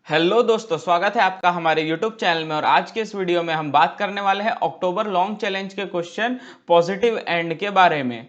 Hello दोस्तों, स्वागत है आपका हमारे YouTube चैनल में। और आज के इस वीडियो में हम बात करने वाले हैं अक्टूबर लॉन्ग चैलेंज के क्वेश्चन पॉजिटिव एंड के बारे में।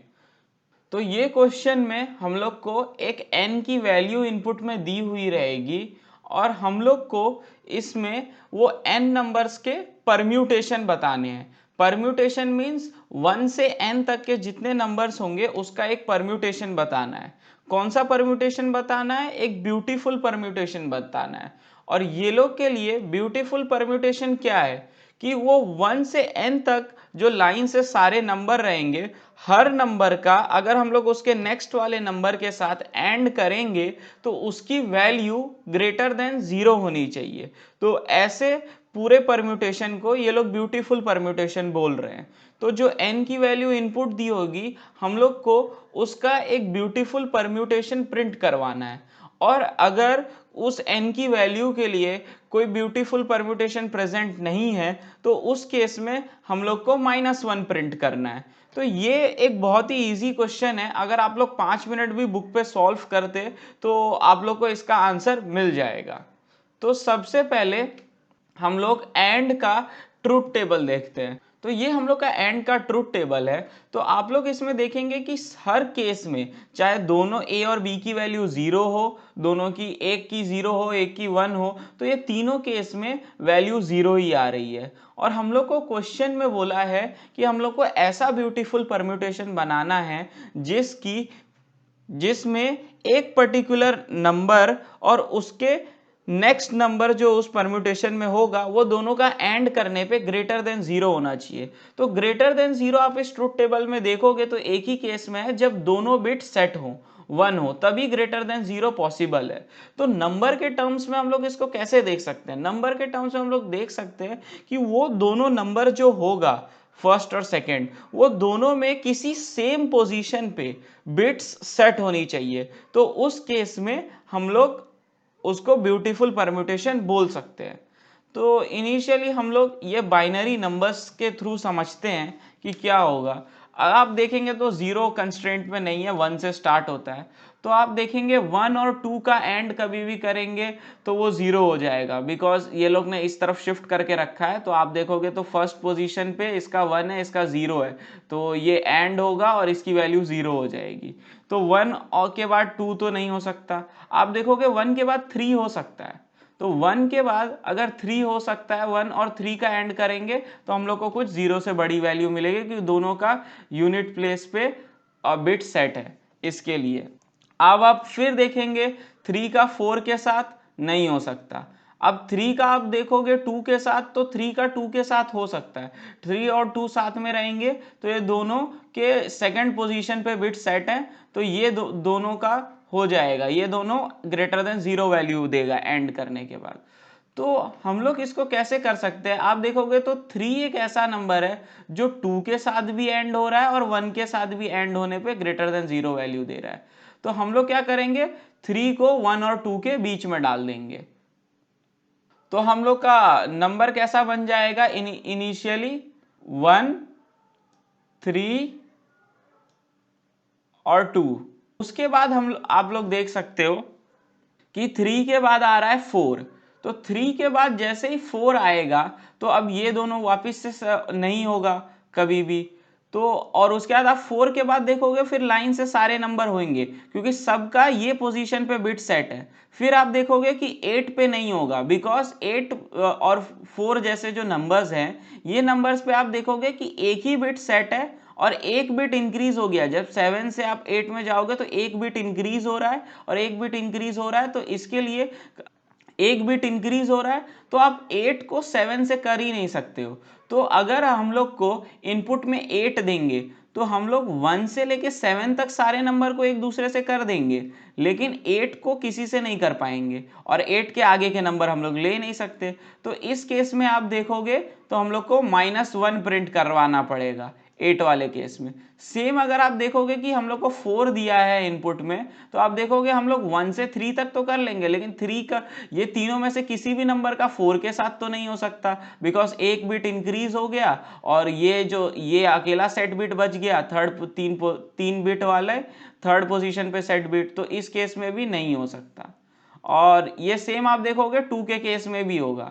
तो ये क्वेश्चन में हम लोग को एक n की वैल्यू इनपुट में दी हुई रहेगी और हम लोग को इसमें वो n नंबर्स के परम्यूटेशन बताने हैं। परम्यूटेशन मीन्स 1 से n तक के जितने नंबर्स होंगे उसका एक परम्यूटेशन बताना है। कौन सा परम्यूटेशन बताना है? एक ब्यूटीफुल परम्यूटेशन बताना है। और ये लोग के लिए ब्यूटीफुल परम्यूटेशन क्या है कि वो 1 से n तक जो लाइन से सारे नंबर रहेंगे, हर नंबर का अगर हम लोग उसके नेक्स्ट वाले नंबर के साथ एंड करेंगे तो उसकी वैल्यू ग्रेटर देन 0 होनी चाहिए। तो ऐसे पूरे परम्यूटेशन को ये लोग ब्यूटीफुल परम्यूटेशन बोल रहे हैं। तो जो n की वैल्यू इनपुट दी होगी, हम लोग को उसका एक ब्यूटीफुल परम्यूटेशन प्रिंट करवाना है। और अगर उस n की वैल्यू के लिए कोई ब्यूटीफुल परम्यूटेशन प्रेजेंट नहीं है तो उस केस में हम लोग को -1 प्रिंट करना है। तो ये एक बहुत ही इजी क्वेश्चन है। अगर आप लोग 5 मिनट भी बुक पे सॉल्व करते तो आप लोग को इसका आंसर मिल जाएगा। तो सबसे पहले हम लोग एंड का ट्रूथ टेबल देखते हैं। तो ये हम लोग का एंड का ट्रूथ टेबल है। तो आप लोग इसमें देखेंगे कि हर केस में चाहे दोनों a और b की वैल्यू 0 हो, दोनों की एक की 0 हो एक की 1 हो, तो ये तीनों केस में वैल्यू 0 ही आ रही है। और हम लोग को क्वेश्चन में बोला है कि हम लोग को ऐसा ब्यूटीफुल परम्यूटेशन बनाना है जिसमें एक पर्टिकुलर नंबर और उसके नेक्स्ट नंबर जो उस परम्यूटेशन में होगा वो दोनों का एंड करने पे ग्रेटर देन 0 होना चाहिए। तो ग्रेटर देन 0 आप इस ट्रूथ टेबल में देखोगे तो एक ही केस में है, जब दोनों बिट सेट हो 1 हो तभी ग्रेटर देन 0 पॉसिबल है। तो नंबर के टर्म्स में हम लोग इसको कैसे देख सकते हैं? नंबर के टर्म्स में हम लोग देख सकते हैं कि वो दोनों नंबर जो होगा फर्स्ट और सेकंड, वो दोनों में किसी सेम पोजीशन पे बिट्स सेट होनी चाहिए। तो उस केस में हम लोग उसको ब्यूटीफुल परम्यूटेशन बोल सकते हैं। तो इनिशियली हम लोग ये बाइनरी नंबर्स के थ्रू समझते हैं कि क्या होगा। आप देखेंगे तो 0 कंस्ट्रेंट में नहीं है, 1 से स्टार्ट होता है। तो आप देखेंगे 1 और 2 का एंड कभी भी करेंगे तो वो 0 हो जाएगा, बिकॉज ये लोग ने इस तरफ शिफ्ट करके रखा है। तो आप देखोगे तो फर्स्ट पोजीशन पे इसका 1 है, इसका 0 है, तो ये एंड होगा और इसकी वैल्यू 0 हो जाएगी। तो 1 और के बाद 2 तो नहीं हो सकता। आप देखोगे 1 के बाद 3 हो सकता है। तो 1 के बाद अगर 3 हो सकता है, 1 और 3 का एंड करेंगे तो हम लोग को कुछ 0 से बड़ी वैल्यू मिलेगी, क्योंकि दोनों का यूनिट प्लेस पे बिट सेट है इसके लिए। अब आप फिर देखेंगे 3 का 4 के साथ नहीं हो सकता। अब 3 का आप देखोगे 2 के साथ, तो 3 का 2 के साथ हो सकता है। 3 और 2 साथ में रहेंगे तो ये दोनों के सेकंड पोजीशन पे बिट सेट है, तो ये दोनों का हो जाएगा। ये दोनों ग्रेटर देन 0 वैल्यू देगा एंड करने के बाद। तो हम लोग इसको कैसे कर सकते हैं? आप देखोगे तो 3 एक ऐसा नंबर है जो 2 के साथ भी एंड हो रहा है और 1 के साथ भी एंड होने पे ग्रेटर देन 0 वैल्यू दे रहा है। तो हम लोग क्या करेंगे, 3 को 1 और 2 के बीच में डाल देंगे। तो हम लोग का नंबर कैसा बन जाएगा? इनिशियली 1, 3 और 2। उसके बाद आप लोग देख सकते हो कि 3 के बाद आ रहा है 4। तो 3 के बाद जैसे ही 4 आएगा तो अब ये दोनों वापस से नहीं होगा कभी भी। तो और उसके बाद आप 4 के बाद देखोगे फिर लाइन से सारे नंबर होंगे, क्योंकि सबका ये पोजीशन पे बिट सेट है। फिर आप देखोगे कि 8 पे नहीं होगा, बिकॉज 8 और 4 जैसे जो नंबर्स हैं, ये नंबर्स पे आप देखोगे कि एक ही बिट सेट है और एक बिट इंक्रीज हो गया। जब 7 से आप 8 में जाओगे तो एक बिट इंक्रीज हो रहा है और एक बिट इंक्रीज हो रहा है, तो इसके लिए एक बिट इंक्रीज हो रहा है, तो आप 8 को 7 से कर ही नहीं सकते हो। तो अगर हम लोग को इनपुट में 8 देंगे तो हम लोग 1 से लेके 7 तक सारे नंबर को एक दूसरे से कर देंगे, लेकिन 8 को किसी से नहीं कर पाएंगे और 8 के आगे के नंबर हम लोग ले नहीं सकते। तो इस केस में आप देखोगे तो हम लोग को -1 प्रिंट करवाना पड़ेगा 8 वाले केस में। सेम अगर आप देखोगे कि हम लोग को 4 दिया है इनपुट में, तो आप देखोगे हम लोग 1 से 3 तक तो कर लेंगे, लेकिन 3 का ये तीनों में से किसी भी नंबर का 4 के साथ तो नहीं हो सकता, बिकॉज एक बिट इंक्रीज हो गया और ये अकेला सेट बिट बच गया, तीन बिट वाले थर्ड पोजीशन पे सेट बिट, तो इस केस में भी नहीं हो सकता। और ये सेम आप देखोगे 2 के केस में भी होगा।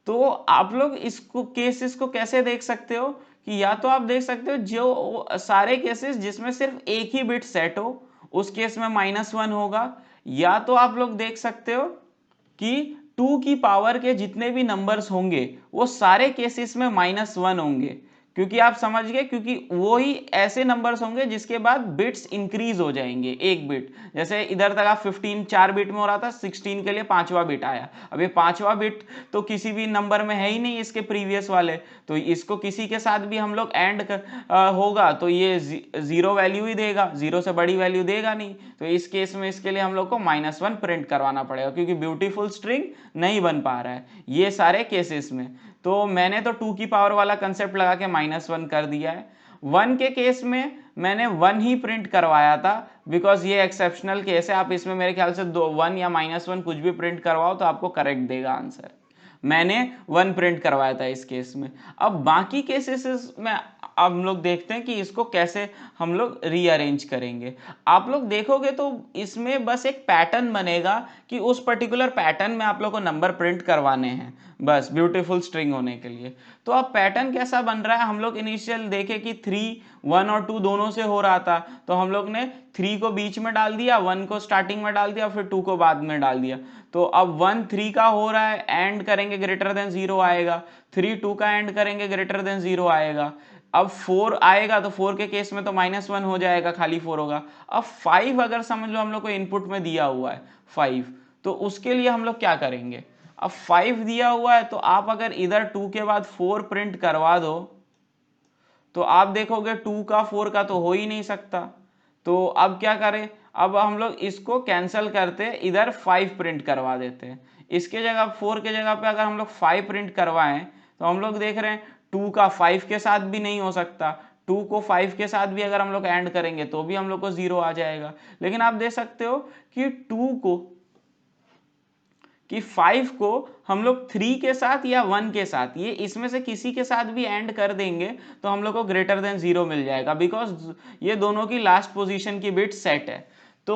तो आप लोग इसको केसेस को कैसे देख सकते हो कि या तो आप देख सकते हो जो सारे केसेस जिसमें सिर्फ एक ही बिट सेट हो उस केस में -1 होगा, या तो आप लोग देख सकते हो कि 2 की पावर के जितने भी नंबर्स होंगे वो सारे केसेस में -1 होंगे, क्योंकि आप समझ गए, क्योंकि वो ही ऐसे नंबर्स होंगे जिसके बाद बिट्स इंक्रीज हो जाएंगे एक बिट। जैसे इधर तक आप 15 4 बिट में हो रहा था, 16 के लिए 5वां बिट आया। अब ये 5वां बिट तो किसी भी नंबर में है ही नहीं इसके प्रीवियस वाले, तो इसको किसी के साथ भी हम लोग एंड होगा तो ये 0 वैल्यू ही देगा, 0 से बड़ी वैल्यू देगा नहीं। तो इस केस में इसके लिए हम लोग को -1 प्रिंट करवाना पड़ेगा, क्योंकि ब्यूटीफुल स्ट्रिंग नहीं बन पा रहा है ये सारे केसेस में। तो मैंने तो 2 की पावर वाला कंसेप्ट लगा के -1 कर दिया है। 1 के केस में मैंने 1 ही प्रिंट करवाया था, बिकॉज ये एक्सेप्शनल केस है। आप इसमें मेरे ख्याल से 1 या -1 कुछ भी प्रिंट करवाओ तो आपको करेक्ट देगा आंसर। मैंने 1 प्रिंट करवाया था इस केस में। अब बाकी केसेस में हम लोग देखते हैं कि इसको कैसे हम लोग रीअरेंज करेंगे। आप लोग देखोगे तो इसमें बस एक पैटर्न बनेगा कि उस पर्टिकुलर पैटर्न में आप लोग को नंबर प्रिंट करवाने हैं, बस ब्यूटीफुल स्ट्रिंग होने के लिए। तो अब पैटर्न कैसा बन रहा है, हम लोग इनिशियल देखे कि 3 1 और 2 दोनों से हो रहा था, तो हम लोग ने 3 को बीच में डाल दिया, 1 को स्टार्टिंग में डाल दिया, फिर 2 को बाद में डाल दिया। तो अब 1 3 का हो रहा है, एंड करेंगे ग्रेटर देन 0 आएगा, 3 2 का एंड करेंगे ग्रेटर देन 0 आएगा। अब 4 आएगा तो 4 के केस में तो -1 हो जाएगा, खाली 4 होगा। अब 5 अगर समझ लो हम लोग को इनपुट में दिया हुआ है 5, तो उसके लिए हम लोग क्या करेंगे। अब 5 दिया हुआ है तो आप अगर इधर 2 के बाद 4 प्रिंट करवा दो तो आप देखोगे 2 का 4 का तो हो ही नहीं सकता। तो अब क्या करें, अब हम लोग इसको कैंसिल करते इधर 5 प्रिंट करवा देते हैं। इसके जगह 4 के जगह पे अगर हम लोग 5 प्रिंट करवाएं तो हम लोग देख रहे हैं 2 का 5 के साथ भी नहीं हो सकता, 2 को 5 के साथ भी अगर हम लोग एंड करेंगे तो भी हम लोग को 0 आ जाएगा। लेकिन आप देख सकते हो कि 5 को हम लोग 3 के साथ या 1 के साथ, ये इसमें से किसी के साथ भी एंड कर देंगे तो हम लोग को ग्रेटर देन 0 मिल जाएगा, बिकॉज ये दोनों की लास्ट पोजीशन की बिट सेट है। तो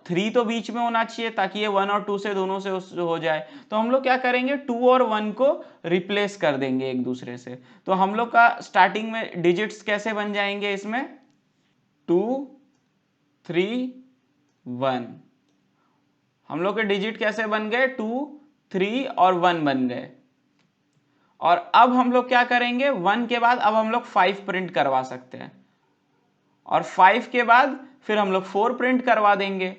3 तो बीच में होना चाहिए ताकि ये 1 और 2 से दोनों से हो जाए। तो हम लोग क्या करेंगे, 2 और 1 को रिप्लेस कर देंगे एक दूसरे से। तो हम लोग का स्टार्टिंग में डिजिट्स कैसे बन जाएंगे इसमें, 2 3 1। हम लोग के डिजिट कैसे बन गए, 2 3 और 1 बन गए। और अब हम लोग क्या करेंगे, 1 के बाद अब हम लोग 5 प्रिंट करवा सकते हैं, और 5 के बाद फिर हम लोग 4 प्रिंट करवा देंगे।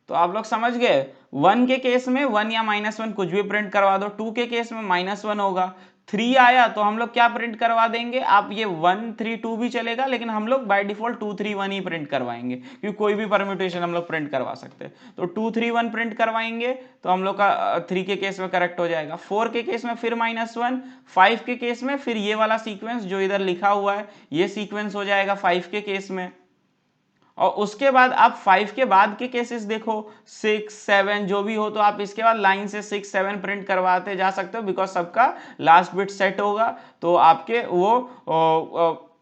तो आप लोग समझ गए, 1 के केस में 1 या -1 कुछ भी प्रिंट करवा दो, 2 के केस में -1 होगा, 3 आया तो हम लोग क्या प्रिंट करवा देंगे, आप ये 1 3 2 भी चलेगा, लेकिन हम लोग बाय डिफॉल्ट 2 3 1 ही प्रिंट करवाएंगे, क्योंकि कोई भी परम्यूटेशन हम लोग प्रिंट करवा सकते हैं। तो 2 3 1 प्रिंट करवाएंगे तो हम लोग का 3 के केस में करेक्ट हो जाएगा, 4 के केस में फिर -1, 5 के केस में फिर ये वाला सीक्वेंस जो इधर लिखा हुआ है ये सीक्वेंस हो जाएगा 5 के केस में। और उसके बाद आप 5 के बाद के केसेस देखो, 6 7 जो भी हो, तो आप इसके बाद लाइन से 6 7 प्रिंट करवाते जा सकते हो, बिकॉज सबका लास्ट बिट सेट होगा, तो आपके वो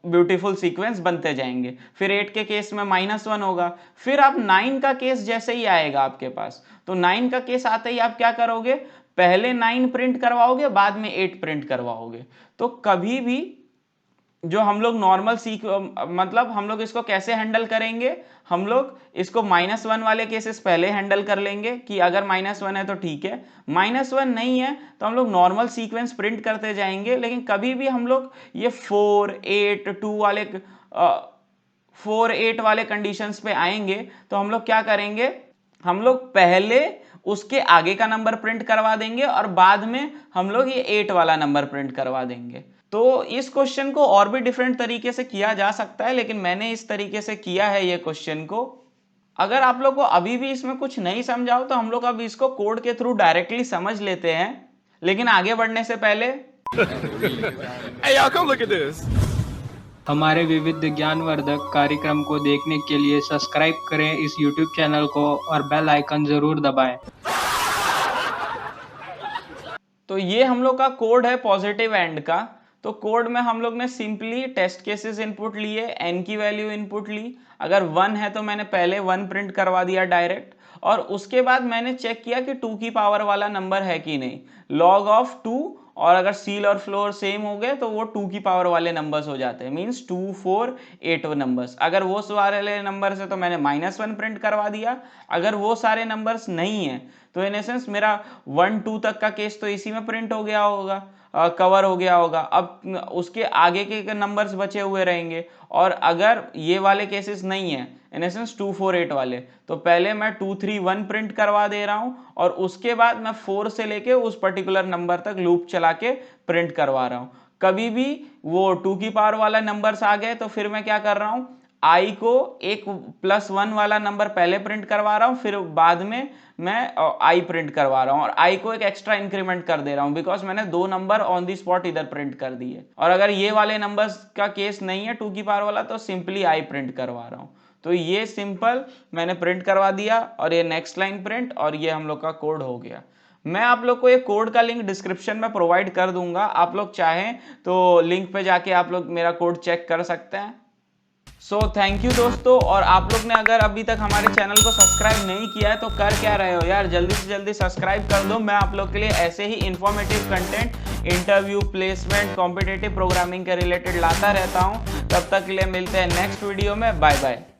ब्यूटीफुल सीक्वेंस बनते जाएंगे। फिर 8 के केस में -1 होगा। फिर आप 9 का केस जैसे ही आएगा आपके पास, तो 9 का केस आते ही आप क्या करोगे, पहले 9 प्रिंट करवाओगे, बाद में 8 प्रिंट करवाओगे। तो कभी भी जो हम लोग नॉर्मल मतलब हम लोग इसको कैसे हैंडल करेंगे, हम लोग इसको -1 वाले केसेस पहले हैंडल कर लेंगे कि अगर -1 है तो ठीक है, -1 नहीं है तो हम लोग नॉर्मल सीक्वेंस प्रिंट करते जाएंगे। लेकिन कभी भी हम लोग ये 4 8 2 वाले 4 8 वाले कंडीशंस पे आएंगे तो हम लोग क्या करेंगे, हम लोग पहले उसके आगे का नंबर प्रिंट करवा देंगे और बाद में हम लोग ये 8 वाला नंबर प्रिंट करवा देंगे। तो इस क्वेश्चन को और भी डिफरेंट तरीके से किया जा सकता है, लेकिन मैंने इस तरीके से किया है ये क्वेश्चन को। अगर आप लोग को अभी भी इसमें कुछ नहीं समझाओ तो हम लोग अब इसको कोड के थ्रू डायरेक्टली समझ लेते हैं, लेकिन आगे बढ़ने से पहले Hey y'all, come look at this. हमारे विविध ज्ञानवर्धक कार्यक्रम को देखने के लिए सब्सक्राइब करें इस YouTube चैनल को और बेल आइकन जरूर दबाएं। तो ये हम लोग का कोड है पॉजिटिव एंड का। तो कोड में हम लोग ने सिंपली टेस्ट केसेस इनपुट लिए, n की वैल्यू इनपुट ली, अगर 1 है तो मैंने पहले 1 प्रिंट करवा दिया डायरेक्ट, और उसके बाद मैंने चेक किया कि 2 की पावर वाला नंबर है कि नहीं। log ऑफ 2 और अगर सील और फ्लोर सेम हो गए तो वो 2 की पावर वाले नंबर्स हो जाते हैं, मीन्स 2 4 8 नंबर्स। अगर वो सारे नंबर्स है तो मैंने -1 प्रिंट करवा दिया। अगर वो सारे नंबर्स नहीं है तो इन एसेंस मेरा 1 2 तक का केस तो इसी में प्रिंट हो गया होगा, कवर हो गया होगा। अब उसके आगे के नंबर्स बचे हुए रहेंगे, और अगर ये वाले केसेस नहीं है इन एसेंस 2 4 8 वाले, तो पहले मैं 2 3 1 प्रिंट करवा दे रहा हूं और उसके बाद मैं 4 से लेके उस पर्टिकुलर नंबर तक लूप चला के प्रिंट करवा रहा हूं। कभी भी वो 2 की पावर वाला नंबर्स आ गए तो फिर मैं क्या कर रहा हूं, आई को एक +1 वाला नंबर पहले प्रिंट करवा रहा हूं, फिर बाद में मैं आई प्रिंट करवा रहा हूं और आई को एक एक्स्ट्रा इंक्रीमेंट कर दे रहा हूं, बिकॉज मैंने 2 नंबर ऑन दी स्पॉट इधर प्रिंट कर दिए। और अगर ये वाले नंबर्स का केस नहीं है 2 की पावर वाला, तो सिंपली आई प्रिंट करवा रहा हूं। तो ये सिंपल मैंने प्रिंट करवा दिया और ये नेक्स्ट लाइन प्रिंट, और ये हम लोग का कोड हो गया। मैं आप लोग को ये कोड का लिंक डिस्क्रिप्शन में प्रोवाइड कर दूंगा, आप लोग चाहें तो लिंक पे जाके आप लोग मेरा कोड चेक कर सकते हैं। सो थैंक यू दोस्तों, और आप लोग ने अगर अभी तक हमारे चैनल को सब्सक्राइब नहीं किया है तो कर क्या रहे हो यार, जल्दी से जल्दी सब्सक्राइब कर दो। मैं आप लोग के लिए ऐसे ही informative content, interview, placement, competitive programming के रिलेटेड लाता रहता हूँ। तब तक के लिए मिलते हैं नेक्स्ट वीडियो में। Bye bye.